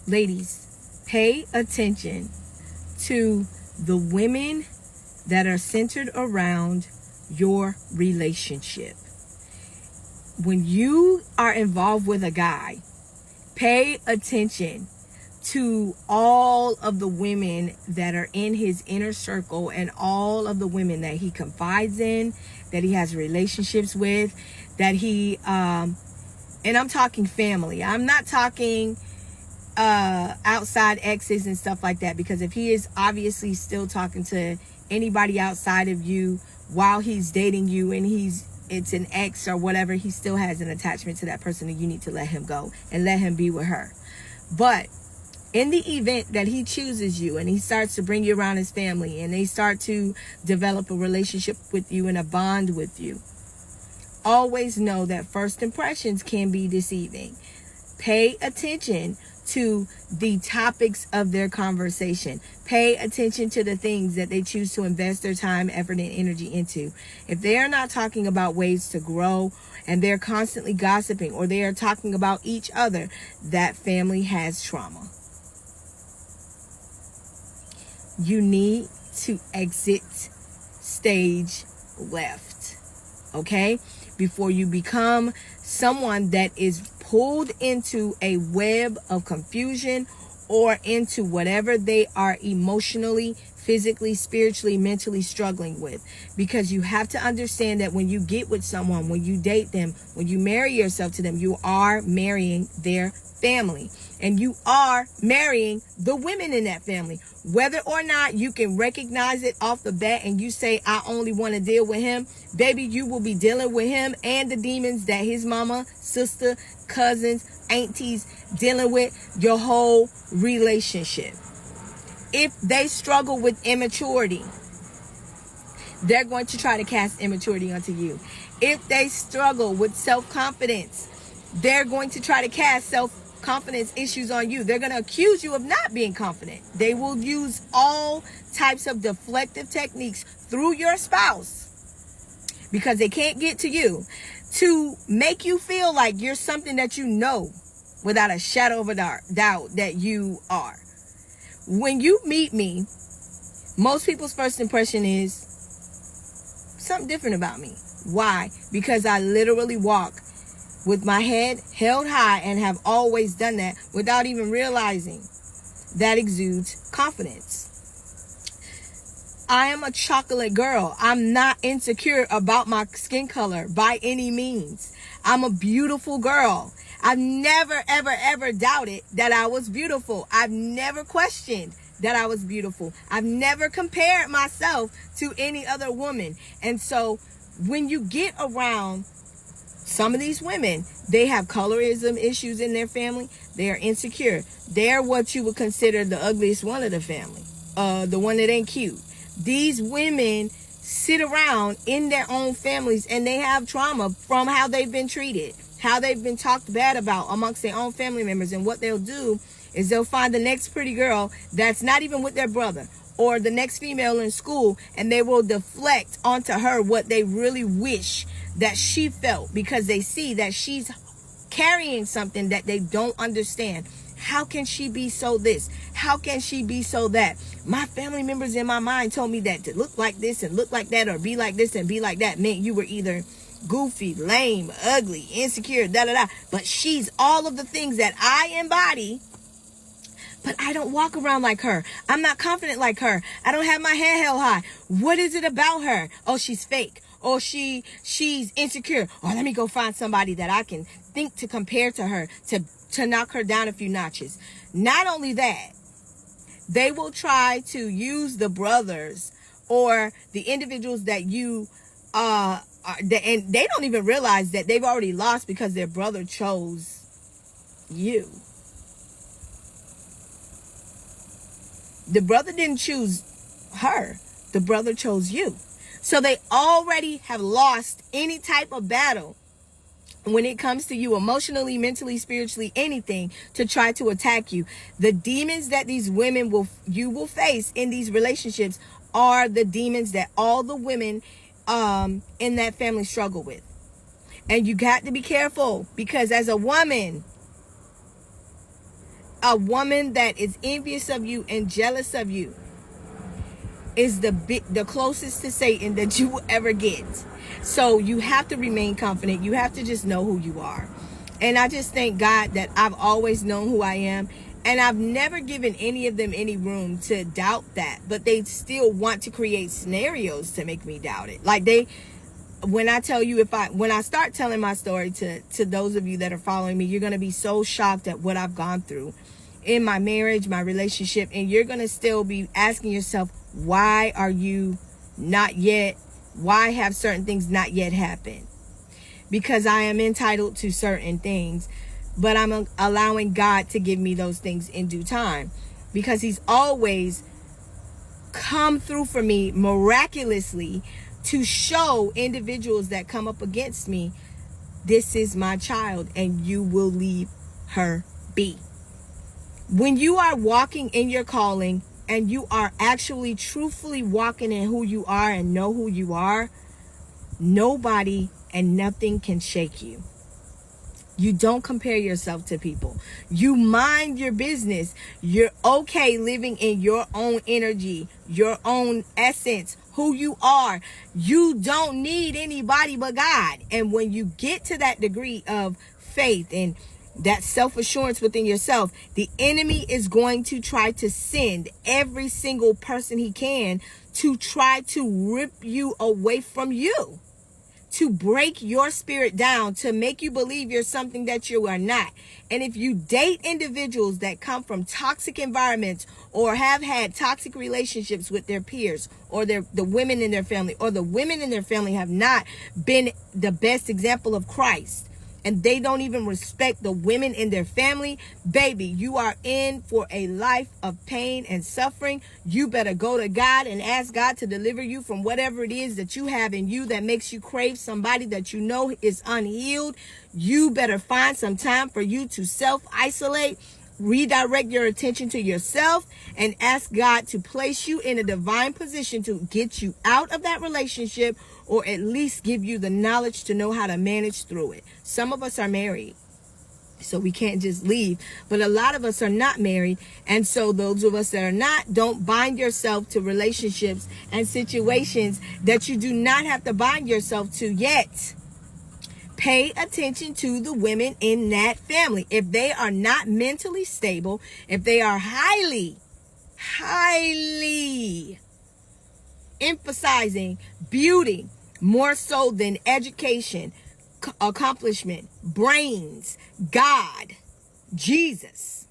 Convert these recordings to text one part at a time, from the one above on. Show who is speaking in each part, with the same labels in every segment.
Speaker 1: Ladies, pay attention to the women that are centered around your relationship. When you are involved with a guy, pay attention to all of the women that are in his inner circle and all of the women that he confides in, that he has relationships with, that he, and I'm talking family. I'm not talking outside exes and stuff like that, because if he is obviously still talking to anybody outside of you while he's dating you and it's an ex or whatever, he still has an attachment to that person, and you need to let him go and let him be with her. But in the event that he chooses you and he starts to bring you around his family and they start to develop a relationship with you and a bond with you, always know that first impressions can be deceiving. Pay attention to the topics of their conversation. Pay attention to the things that they choose to invest their time, effort, and energy into. If they are not talking about ways to grow and they're constantly gossiping, or they are talking about each other, that family has trauma. You need to exit stage left, okay? Before you become someone that is pulled into a web of confusion or into whatever they are emotionally, physically, spiritually, mentally struggling with. Because you have to understand that when you get with someone, when you date them, when you marry yourself to them, you are marrying their family. And you are marrying the women in that family. Whether or not you can recognize it off the bat and you say, I only want to deal with him, baby, you will be dealing with him and the demons that his mama, sister, cousins, aunties dealing with your whole relationship. If they struggle with immaturity, they're going to try to cast immaturity onto you. If they struggle with self-confidence, they're going to try to cast self-confidence issues on you. They're going to accuse you of not being confident. They will use all types of deflective techniques through your spouse, because they can't get to you, to make you feel like you're something that you know without a shadow of a doubt that you are. When you meet me, most people's first impression is something different about me. Why? Because I literally walk with my head held high and have always done that without even realizing that exudes confidence. I am a chocolate girl. I'm not insecure about my skin color by any means. I'm a beautiful girl. I've never, ever, ever doubted that I was beautiful. I've never questioned that I was beautiful. I've never compared myself to any other woman. And so when you get around some of these women, they have colorism issues in their family. They are insecure. They're what you would consider the ugliest one of the family. The one that ain't cute. These women sit around in their own families and they have trauma from how they've been treated, how they've been talked bad about amongst their own family members. And what they'll do is they'll find the next pretty girl that's not even with their brother, or the next female in school, and they will deflect onto her what they really wish that she felt, because they see that she's carrying something that they don't understand. How can she be so this? How can she be so that? My family members in my mind told me that to look like this and look like that, or be like this and be like that, meant you were either goofy, lame, ugly, insecure, da-da-da. But she's all of the things that I embody, but I don't walk around like her. I'm not confident like her. I don't have my head held high. What is it about her? Oh, she's fake. Oh, she's insecure. Oh, let me go find somebody that I can think to compare to her, to knock her down a few notches. Not only that, they will try to use the brothers or the individuals that you and they don't even realize that they've already lost because their brother chose you. The brother didn't choose her. The brother chose you. So they already have lost any type of battle when it comes to you emotionally, mentally, spiritually, anything, to try to attack you. The demons that these women you will face in these relationships are the demons that all the women in that family struggle with. And you got to be careful, because as a woman, A woman that is envious of you and jealous of you is the closest to Satan that you will ever get. So you have to remain confident. You have to just know who you are. And I just thank God that I've always known who I am. And I've never given any of them any room to doubt that. But they still want to create scenarios to make me doubt it. Like when I tell you, when I start telling my story to those of you that are following me, you're going to be so shocked at what I've gone through in my marriage, my relationship. And you're going to still be asking yourself, why are you not yet? Why have certain things not yet happened? Because I am entitled to certain things, but I'm allowing God to give me those things in due time, because he's always come through for me miraculously to show individuals that come up against me, this is my child and you will leave her be. When you are walking in your calling and you are actually truthfully walking in who you are and know who you are, nobody and nothing can shake you. You don't compare yourself to people. You mind your business. You're okay living in your own energy, your own essence, who you are. You don't need anybody but God. And when you get to that degree of faith and that self-assurance within yourself, the enemy is going to try to send every single person he can to try to rip you away from you, to break your spirit down, to make you believe you're something that you are not. And if you date individuals that come from toxic environments or have had toxic relationships with their peers or the women in their family, or the women in their family have not been the best example of Christ, and they don't even respect the women in their family, baby, you are in for a life of pain and suffering. You better go to God and ask God to deliver you from whatever it is that you have in you that makes you crave somebody that you know is unhealed. You better find some time for you to self-isolate, redirect your attention to yourself, and ask God to place you in a divine position to get you out of that relationship, or at least give you the knowledge to know how to manage through it. Some of us are married, so we can't just leave. But a lot of us are not married. And so those of us that are not, don't bind yourself to relationships and situations that you do not have to bind yourself to yet. Pay attention to the women in that family. If they are not mentally stable, if they are highly emphasizing beauty more so than education, accomplishment, brains, God, Jesus,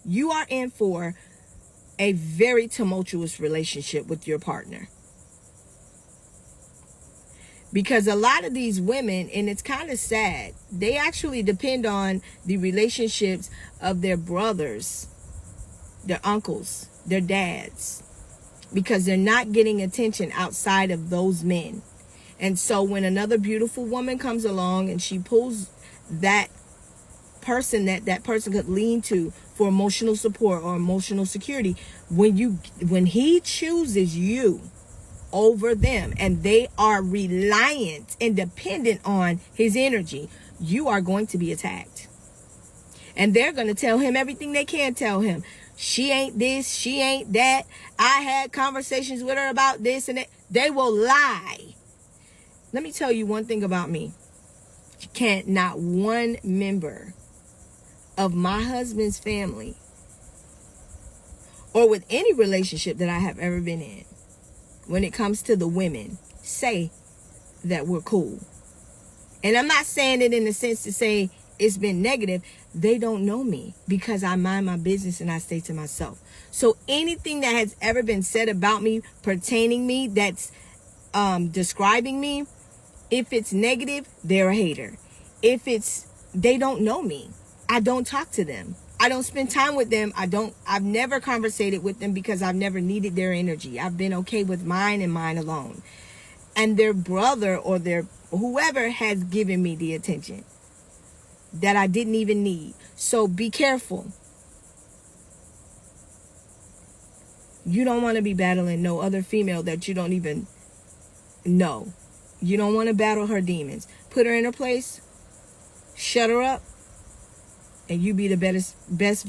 Speaker 1: you are in for a very tumultuous relationship with your partner. Because a lot of these women, and it's kind of sad, they actually depend on the relationships of their brothers, their uncles, their dads, because they're not getting attention outside of those men. And so when another beautiful woman comes along and she pulls that person that person could lean to for emotional support or emotional security, when he chooses you over them and they are reliant and dependent on his energy, you are going to be attacked. And they're going to tell him everything they can tell him. She ain't this, she ain't that. I had conversations with her about this and that. They will lie. Let me tell you one thing about me. Not one member of my husband's family or with any relationship that I have ever been in, when it comes to the women, say that we're cool. And I'm not saying it in the sense to say it's been negative. They don't know me because I mind my business and I stay to myself. So anything that has ever been said about me, pertaining me, that's describing me, if it's negative, they're a hater. If they don't know me, I don't talk to them. I don't spend time with them. I've never conversated with them because I've never needed their energy. I've been okay with mine and mine alone. And their brother or their whoever has given me the attention that I didn't even need. So be careful. You don't want to be battling no other female that you don't even know. You don't want to battle her demons. Put her in her place, shut her up, and you be the best version.